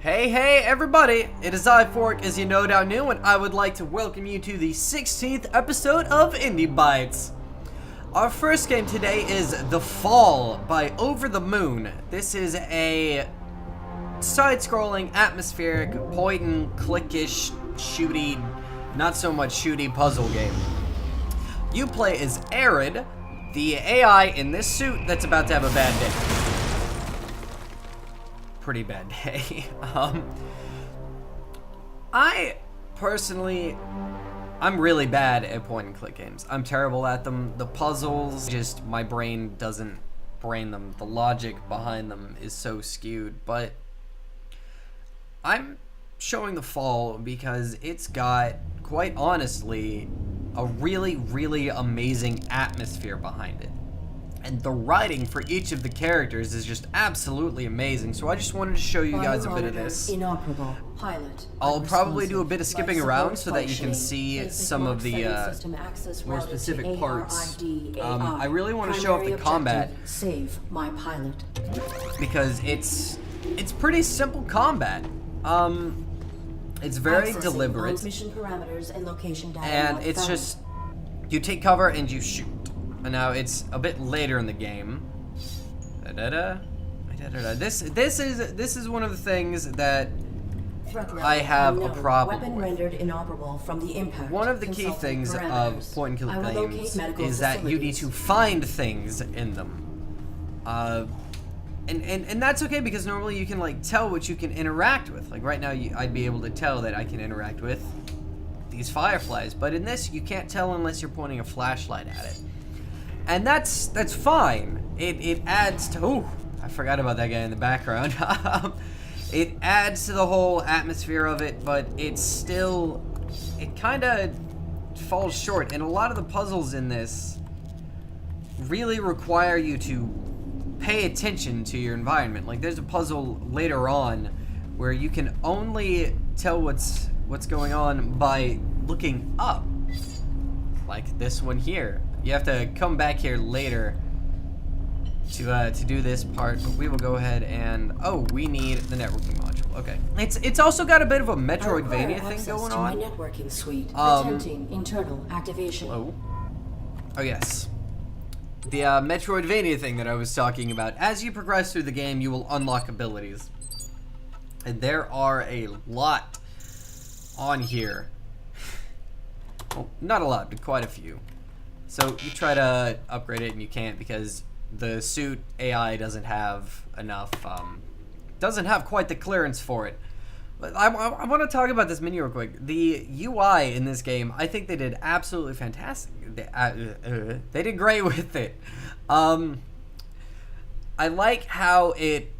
Hey everybody, it is I, Fork, as you no doubt knew, and I would like to welcome you to the 16th episode of Indie Bytes. Our first game today is The Fall by Over the Moon. This is a side-scrolling, atmospheric, point-and-click-ish, shooty, not so much shooty puzzle game. You play as Arid, the AI in this suit that's about to have a bad day. Pretty bad day. I personally, I'm really bad at point and click games. I'm terrible at them. The puzzles, just my brain doesn't brain them. The logic behind them is so skewed, but I'm showing The Fall because it's got, quite honestly, a really amazing atmosphere behind it. And the writing for each of the characters is just absolutely amazing. So I just wanted to show you guys a bit of this. Inoperable. Pilot. I'll probably do a bit of skipping around so that you can see some of the more specific parts. I really want to show off the combat. Save my pilot. Because it's pretty simple combat. It's very deliberate. Mission parameters and location data. And it's just, you take cover and you shoot. And now it's a bit later in the game. This is one of the things that I have a problem Weapon with. rendered inoperable from the impact. One of the key things of point and click games is that you need to find things in them. And that's okay because normally you can like tell what you can interact with. Like right now I'd be able to tell that I can interact with these fireflies, but in this you can't tell unless you're pointing a flashlight at it. And that's fine. It adds to, oh, I forgot about that guy in the background. It adds to the whole atmosphere of it, but it's still, it kind of falls short. And a lot of the puzzles in this really require you to pay attention to your environment. Like there's a puzzle later on where you can only tell what's going on by looking up. Like this one here. You have to come back here later to do this part, but we will go ahead and, oh, we need the networking module. Okay. It's also got a bit of a Metroidvania thing going on. My networking suite. Attempting internal activation. Oh yes. The Metroidvania thing that I was talking about. As you progress through the game, you will unlock abilities. And there are a lot on here. Well, not a lot, but quite a few. So you try to upgrade it and you can't because the suit AI doesn't have enough, doesn't have quite the clearance for it. But I want to talk about this menu real quick. The UI in this game, I think they did absolutely fantastic. They did great with it. I like how it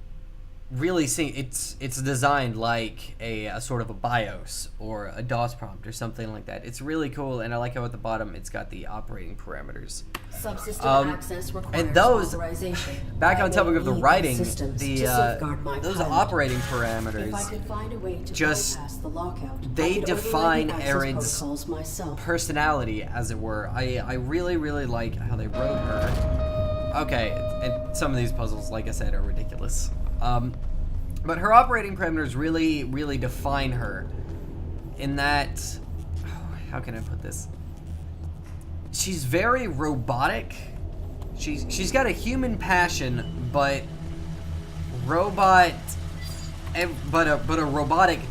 really it's designed like a sort of a BIOS or a DOS prompt or something like that. It's really cool, and I like how at the bottom it's got the operating parameters. Subsystem access requires and those, authorization. back on topic of the writing, those operating parameters, if I could find a way to just bypass the lockout, they define Arid's Arid's personality, as it were. I really like how they wrote her. Okay, and some of these puzzles, like I said, are ridiculous. But her operating parameters really define her in that, how can I put this? She's very robotic. She's got a human passion, but a robotic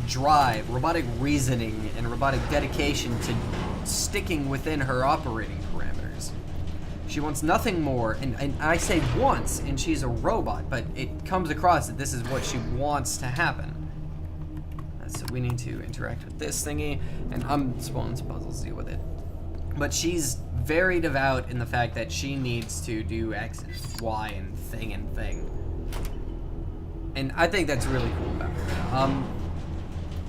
drive, robotic reasoning, and robotic dedication to sticking within her operating parameters. She wants nothing more, and I say wants, and she's a robot, but it comes across that this is what she wants to happen. So we need to interact with this thingy, and I'm spawning some puzzles to deal with it. But she's very devout in the fact that she needs to do X and Y and thing. And I think that's really cool about her.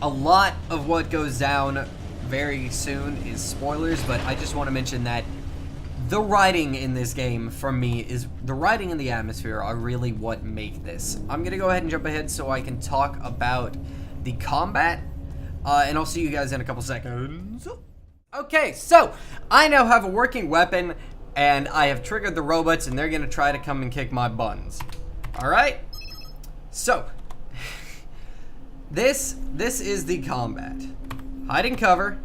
A lot of what goes down very soon is spoilers, but I just want to mention that the writing in this game, from me, is the writing and the atmosphere are really what make this. I'm gonna go ahead and jump ahead so I can talk about the combat, and I'll see you guys in a couple seconds. Okay, so I now have a working weapon, and I have triggered the robots, and they're gonna try to come and kick my buns. All right. So This is the combat. Hide and cover.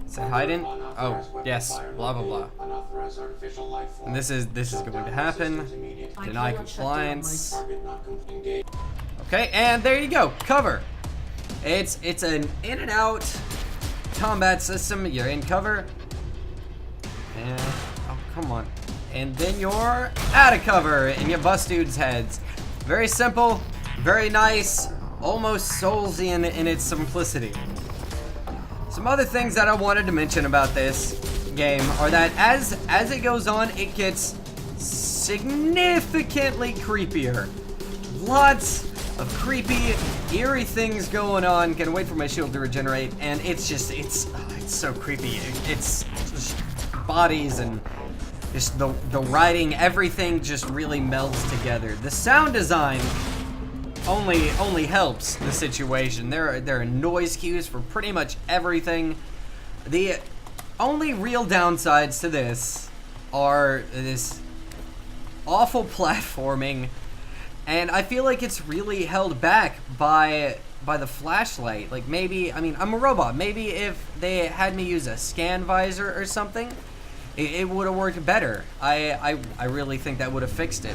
Say hide and oh yes, blah blah blah. And this is going to happen. Deny compliance. Okay, and there you go. Cover. It's an in and out combat system. You're in cover. And oh come on. And then you're out of cover and you bust dudes' heads. Very simple, very nice, almost Soulsian in its simplicity. Some other things that I wanted to mention about this game are that as it goes on, it gets significantly creepier. Lots of creepy, eerie things going on. Can't wait for my shield to regenerate, and it's so creepy. It's just bodies and just the writing, everything just really melds together. The sound design only helps the situation. There are noise cues for pretty much everything. The only real downsides to this are this awful platforming, and I feel like it's really held back by the flashlight. Like maybe, I mean, I'm a robot. Maybe if they had me use a scan visor or something, it would have worked better. I really think that would have fixed it.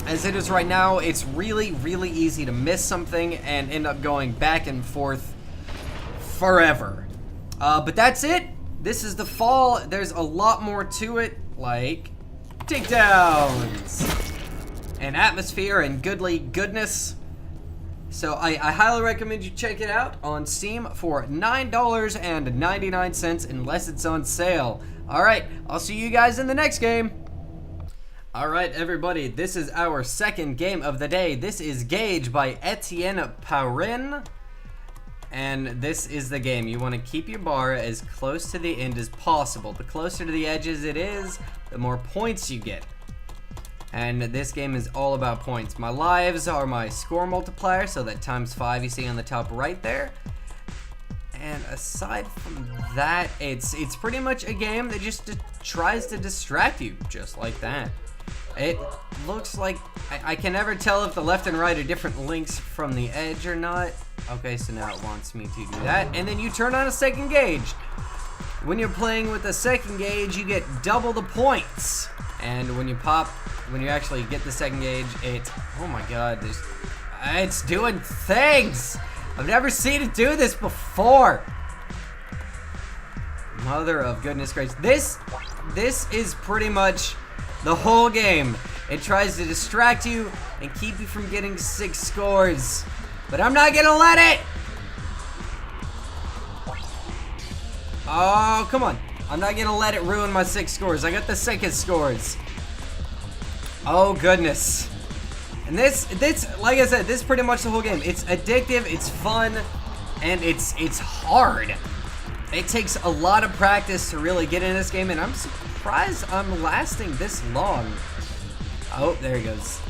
As it is right now, it's really, really easy to miss something and end up going back and forth forever. But that's it. This is the fall. There's a lot more to it, like takedowns and atmosphere and goodly goodness. So I highly recommend you check it out on Steam for $9.99 unless it's on sale. All right, I'll see you guys in the next game. Alright everybody, this is our second game of the day. This is Gauge by Etienne Paurin. And this is the game. You want to keep your bar as close to the end as possible. The closer to the edges it is, the more points you get. And this game is all about points. My lives are my score multiplier, so that ×5 you see on the top right there. And aside from that, it's pretty much a game that just tries to distract you, just like that. It looks like, I can never tell if the left and right are different links from the edge or not. Okay, so now it wants me to do that. And then you turn on a second gauge. When you're playing with the second gauge, you get double the points. And when you actually get the second gauge, oh my god, it's doing things. I've never seen it do this before. Mother of goodness gracious. This is pretty much the whole game. It tries to distract you and keep you from getting 6 scores. But I'm not gonna let it! Oh, come on. I'm not gonna let it ruin my 6 scores. I got the sickest scores. Oh, goodness. And this, like I said, this is pretty much the whole game. It's addictive, it's fun, and it's hard. It takes a lot of practice to really get in this game, and I'm surprised I'm lasting this long. Oh, there he goes.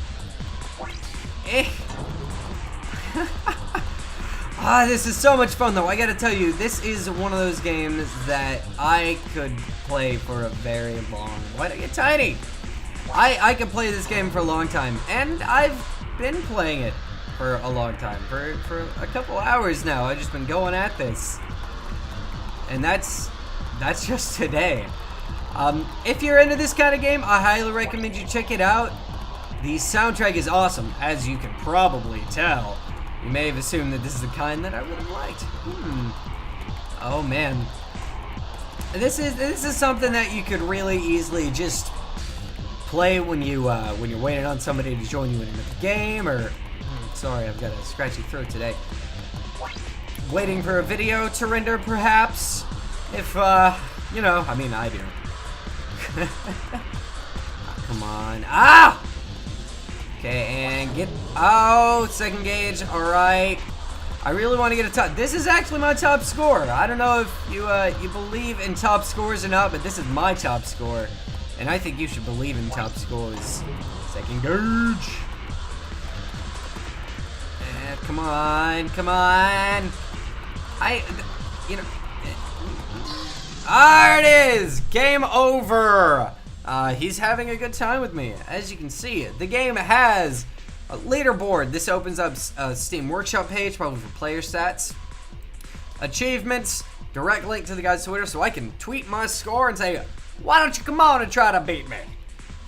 This is so much fun, though. I gotta tell you, this is one of those games that I could play for a very long... Why'd I get tiny? I could play this game for a long time, and I've been playing it for a long time. For a couple hours now, I've just been going at this. And that's just today. If you're into this kind of game, I highly recommend you check it out. The soundtrack is awesome, as you can probably tell. You may have assumed that this is the kind that I would have liked. Oh man, this is something that you could really easily just play when you're waiting on somebody to join you in the game, or sorry, I've got a scratchy throat today. Waiting for a video to render, perhaps. If you know, I mean, I do. Come on. Ah! Okay, and get... Oh, second gauge. Alright. I really want to get a top... This is actually my top score. I don't know if you believe in top scores or not, but this is my top score. And I think you should believe in top scores. Second gauge. Come on. Come on. You know... There it is! Game over! He's having a good time with me. As you can see, the game has A leaderboard. This opens up a Steam Workshop page, probably for player stats. Achievements. Direct link to the guy's Twitter so I can tweet my score and say, why don't you come on and try to beat me?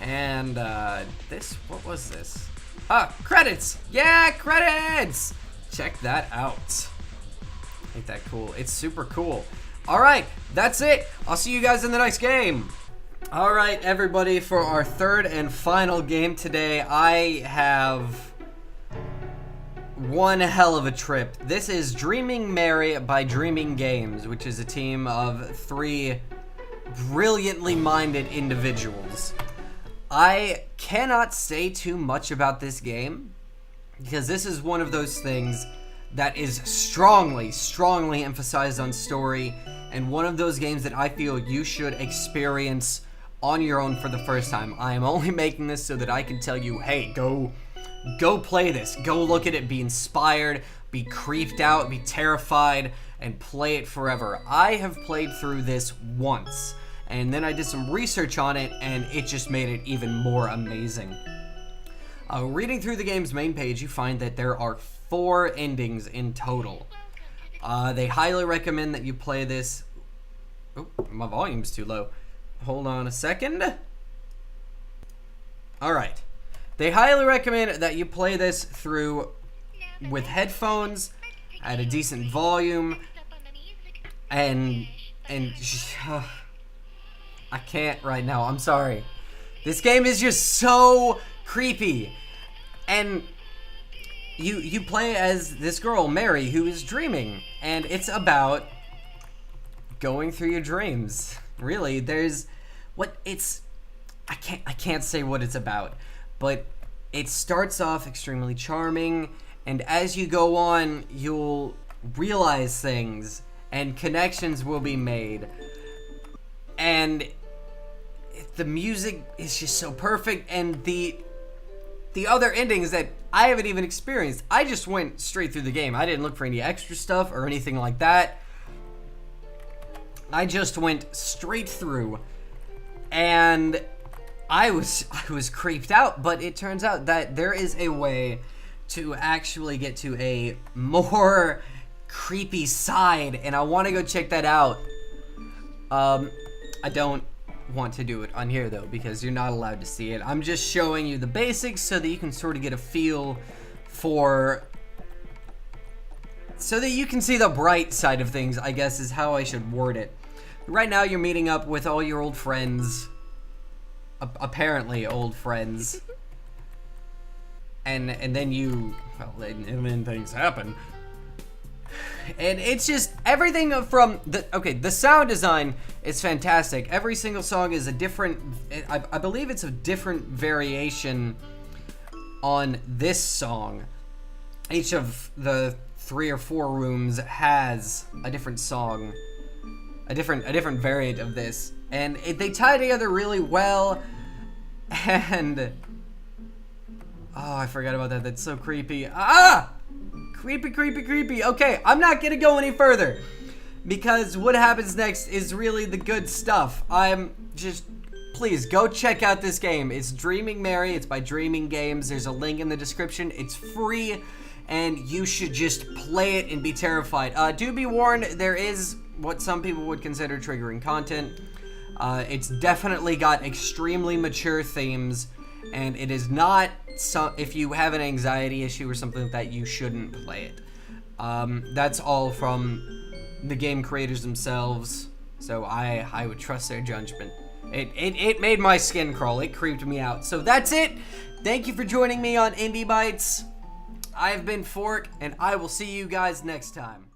And what was this? Credits. Yeah, credits. Check that out. Ain't that cool? It's super cool. All right, that's it. I'll see you guys in the next game. All right, everybody, for our third and final game today, I have one hell of a trip. This is Dreaming Mary by Dreaming Games, which is a team of 3 brilliantly minded individuals. I cannot say too much about this game because this is one of those things that is strongly emphasized on story, and one of those games that I feel you should experience on your own for the first time. I am only making this so that I can tell you, hey, go play this. Go look at it, be inspired, be creeped out, be terrified, and play it forever. I have played through this once, and then I did some research on it, and it just made it even more amazing. Reading through the game's main page, you find that there are 4 endings in total. They highly recommend that you play this. Oh, my volume's too low. Hold on a second. Alright. They highly recommend that you play this through with headphones at a decent volume. And I can't right now. I'm sorry. This game is just so creepy. And you play as this girl, Mary, who is dreaming. And it's about going through your dreams. Really, I can't say what it's about, but it starts off extremely charming, and as you go on, you'll realize things, and connections will be made, and the music is just so perfect, and the other endings that I haven't even experienced. I just went straight through the game. I didn't look for any extra stuff or anything like that. I just went straight through, and I was creeped out, but it turns out that there is a way to actually get to a more creepy side, and I want to go check that out. I don't want to do it on here though, because you're not allowed to see it. I'm just showing you the basics so that you can sort of get a feel for, so that you can see the bright side of things, I guess is how I should word it. Right now you're meeting up with all your old friends, apparently old friends, and then and then things happen. And it's just everything from the sound design is fantastic. Every single song is a different, I believe it's a different variation on this song. Each of the 3 or 4 rooms has a different song, a different variant of this, and they tie together really well. And oh, I forgot about that. That's so creepy. Creepy. Okay, I'm not gonna go any further because what happens next is really the good stuff. Please go check out this game. It's Dreaming Mary. It's by Dreaming Games. There's a link in the description. It's free, and you should just play it and be terrified. Do be warned, there is what some people would consider triggering content. It's definitely got extremely mature themes, and it is not, if you have an anxiety issue or something like that, you shouldn't play it. That's all from the game creators themselves, so I would trust their judgment. It made my skin crawl. It creeped me out. So that's it. Thank you for joining me on Indie Bytes. I've been Fork, and I will see you guys next time.